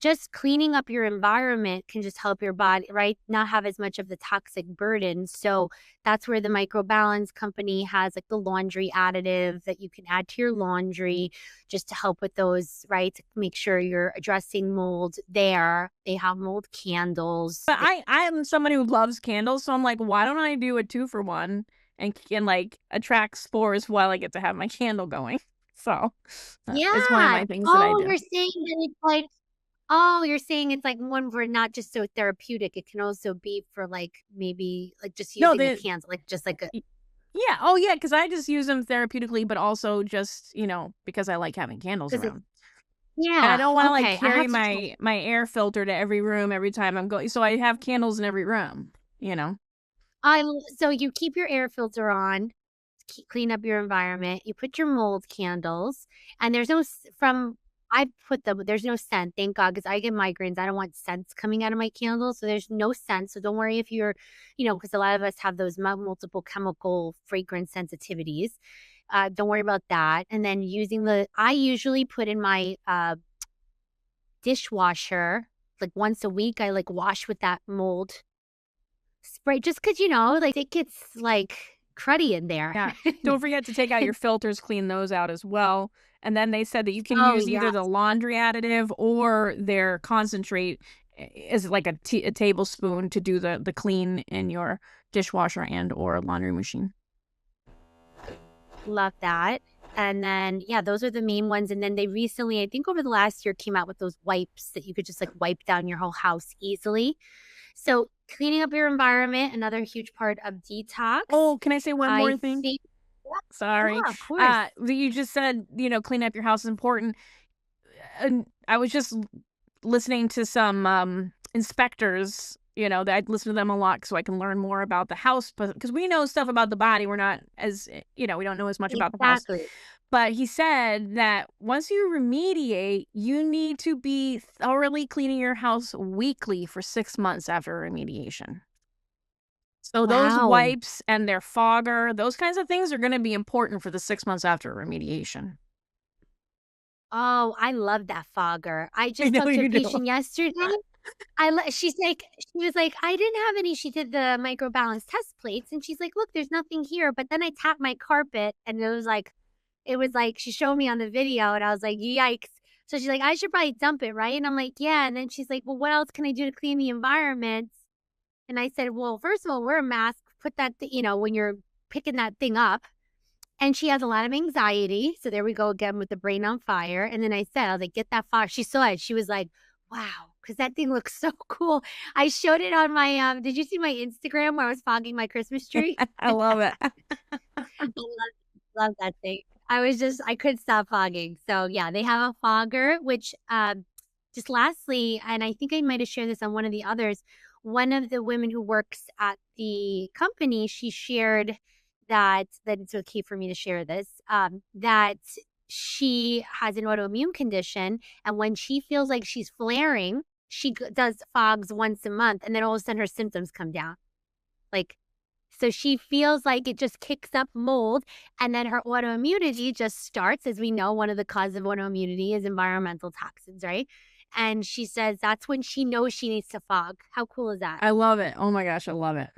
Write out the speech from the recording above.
just cleaning up your environment can just help your body, right? Not have as much of the toxic burden. So that's where the Microbalance company has like the laundry additive that you can add to your laundry just to help with those, right? To make sure you're addressing mold there. They have mold candles. But I am somebody who loves candles, so I'm like, why don't I do a 2-for-1 and can, like, attract spores while I get to have my candle going? So, it's one of Yeah. my things that I do. You're saying it's like one for not just so therapeutic. It can also be for like maybe like just No, using a candle, like just like a y yeah, oh, yeah, because I just use them therapeutically, but also just, because I like having candles because it's around. And I yeah. don't wanna, like, Okay. I carry have to try. my air filter to every room every time I'm going, so I have candles in every room, you know? So you keep your air filter on, clean up your environment. You put your mold candles, and there's no from. I put them. There's no scent, thank God, because I get migraines. I don't want scents coming out of my candles, so there's no scent. So don't worry if you're, because a lot of us have those multiple chemical fragrance sensitivities. Don't worry about that. And then I usually put in my dishwasher like once a week. I like wash with that mold spray just because like, it gets, like, cruddy in there. Yeah. Don't forget to take out your filters, clean those out as well, and then they said that you can Oh, use either yes. the laundry additive or their concentrate as like a tablespoon to do the clean in your dishwasher and or laundry machine. Love that. And then, yeah, those are the main ones, and then they recently, I think over the last year, came out with those wipes that you could just, like, wipe down your whole house easily. So, cleaning up your environment, another huge part of detox. Oh, can I say one I more thing? think Sorry. yeah, of course. You just said, clean up your house is important. And I was just listening to some inspectors, that I'd listen to them a lot so I can learn more about the house. But because we know stuff about the body, we're not as, we don't know as much about the house. Exactly. But he said that once you remediate, you need to be thoroughly cleaning your house weekly for 6 months after remediation. So those Wow. wipes and their fogger, those kinds of things are going to be important for the 6 months after remediation. Oh, I love that fogger. I I just know talked to a you do. patient yesterday. She was like, "I didn't have any." She did the microbalance test plates, and she's like, "Look, there's nothing here." But then I tapped my carpet, and it was like she showed me on the video, and I was like, "Yikes!" So she's like, "I should probably dump it, right?" And I'm like, "Yeah." And then she's like, "Well, what else can I do to clean the environment?" And I said, "Well, first of all, wear a mask. Put that, when you're picking that thing up." And she has a lot of anxiety, so there we go again with the brain on fire, and then I was like, "Get that fire." She saw it, she was like, "Wow," because that thing looks so cool. I showed it on my, did you see my Instagram where I was fogging my Christmas tree? I love it. I love that thing. I couldn't stop fogging. So, yeah, they have a fogger, which, just lastly, and I think I might have shared this on one of the others, one of the women who works at the company, she shared that it's okay for me to share this, that she has an autoimmune condition, and when she feels like she's flaring, she does fogs once a month, and then all of a sudden her symptoms come down. Like, so she feels like it just kicks up mold, and then her autoimmunity just starts. As we know, one of the causes of autoimmunity is environmental toxins, right? And she says that's when she knows she needs to fog. How cool is that? I love it. Oh my gosh, I love it.